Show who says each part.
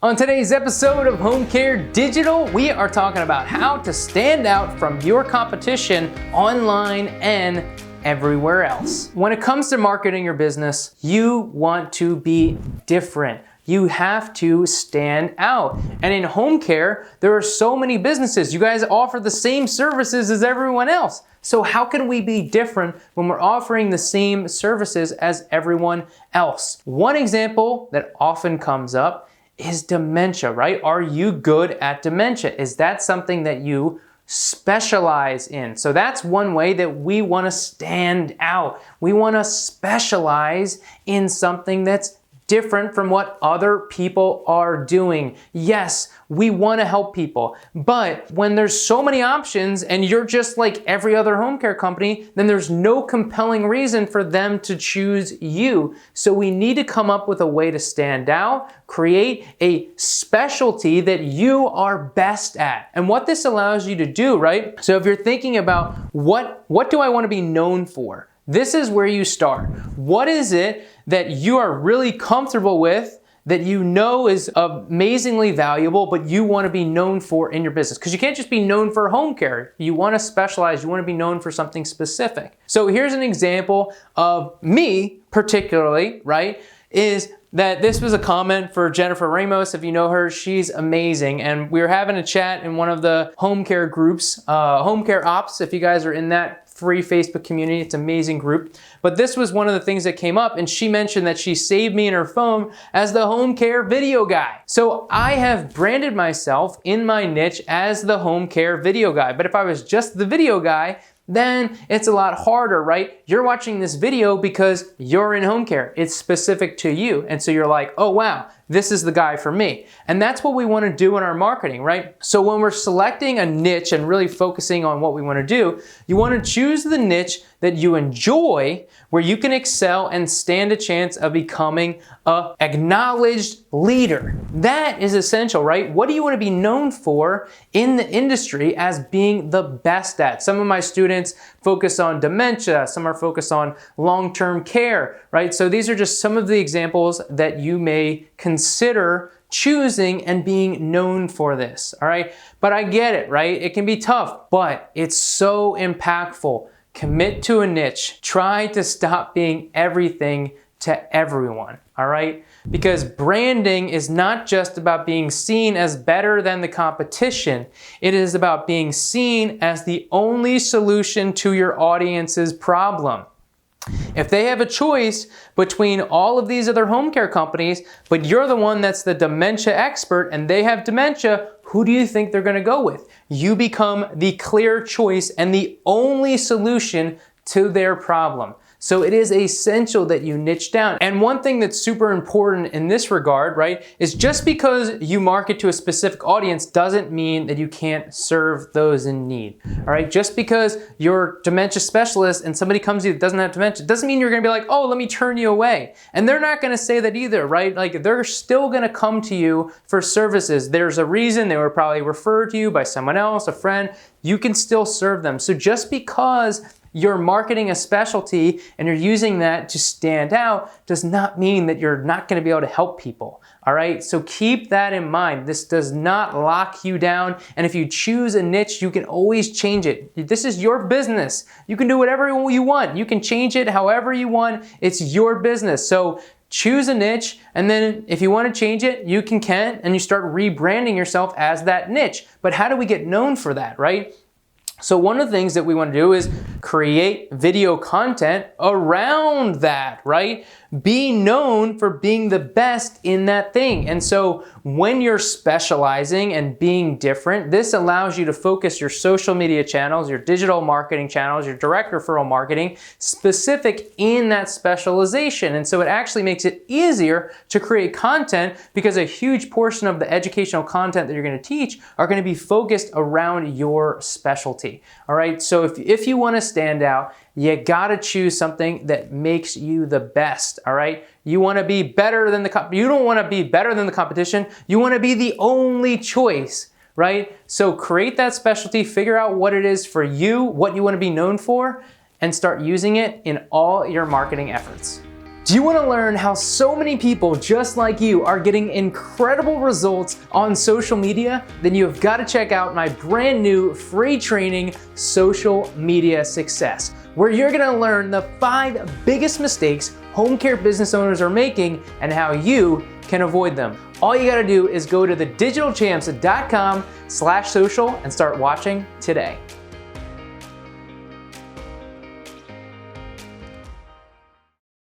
Speaker 1: On today's episode of Home Care Digital, we are talking about how to stand out from your competition online and everywhere else. When it comes to marketing your business, you want to be different. You have to stand out. And in home care, there are so many businesses. You guys offer the same services as everyone else. So how can we be different when we're offering the same services as everyone else? One example that often comes up is dementia, right? Are you good at dementia? Is that something that you specialize in? So that's one way that we want to stand out. We want to specialize in something that's different from what other people are doing. Yes, we want to help people, but when there's so many options and you're just like every other home care company, then there's no compelling reason for them to choose you. So we need to come up with a way to stand out, create a specialty that you are best at. And what this allows you to do, right? So if you're thinking about what do I want to be known for? This is where you start. What is it that you are really comfortable with, that you know is amazingly valuable, but you want to be known for in your business? Because you can't just be known for home care. You want to specialize. You want to be known for something specific. So here's an example of me particularly, right? Is that this was a comment for Jennifer Ramos. If you know her, she's amazing. And we were having a chat in one of the home care groups, Home Care Ops, if you guys are in that free Facebook community. It's an amazing group. But this was one of the things that came up, and she mentioned that she saved me in her phone as the home care video guy. So I have branded myself in my niche as the home care video guy. But if I was just the video guy, then it's a lot harder, right? You're watching this video because you're in home care. It's specific to you. And so you're like, oh wow, this is the guy for me. And that's what we want to do in our marketing, right? So when we're selecting a niche and really focusing on what we want to do, you want to choose the niche that you enjoy, where you can excel and stand a chance of becoming an acknowledged leader. That is essential, right? What do you want to be known for in the industry as being the best at? Some of my students focus on dementia, some are focused on long-term care, right? So these are just some of the examples that you may consider choosing and being known for this, all right? But I get it, right? It can be tough, but it's so impactful. Commit to a niche. Try to stop being everything to everyone, all right? Because branding is not just about being seen as better than the competition. It is about being seen as the only solution to your audience's problem. If they have a choice between all of these other home care companies, but you're the one that's the dementia expert and they have dementia, who do you think they're going to go with? You become the clear choice and the only solution to their problem. So it is essential that you niche down. And one thing that's super important in this regard, right, is just because you market to a specific audience doesn't mean that you can't serve those in need. All right, just because you're a dementia specialist and somebody comes to you that doesn't have dementia doesn't mean you're gonna be like, oh, let me turn you away. And they're not gonna say that either, right? Like they're still gonna come to you for services. There's a reason they were probably referred to you by someone else, a friend. You can still serve them. So just because you're marketing a specialty and you're using that to stand out does not mean that you're not going to be able to help people. All right, so keep that in mind. This does not lock you down. And if you choose a niche, you can always change it. This is your business. You can do whatever you want. You can change it however you want. It's your business. So choose a niche, and then if you want to change it, you can, and you start rebranding yourself as that niche. But how do we get known for that, right? So one of the things that we want to do is create video content around that, right? Be known for being the best in that thing. And so when you're specializing and being different, this allows you to focus your social media channels, your digital marketing channels, your direct referral marketing specific in that specialization. And so it actually makes it easier to create content because a huge portion of the educational content that you're going to teach are going to be focused around your specialty. All right, so if you want to stand out, you gotta choose something that makes you the best, all right? You wanna be better than you don't wanna be better than the competition, you wanna be the only choice, right? So create that specialty, figure out what it is for you, what you wanna be known for, and start using it in all your marketing efforts. Do you want to learn how so many people just like you are getting incredible results on social media? Then you have got to check out my brand new free training, Social Media Success, where you're going to learn the 5 biggest mistakes home care business owners are making and how you can avoid them. All you got to do is go to thedigitalchamps.com/social and start watching today.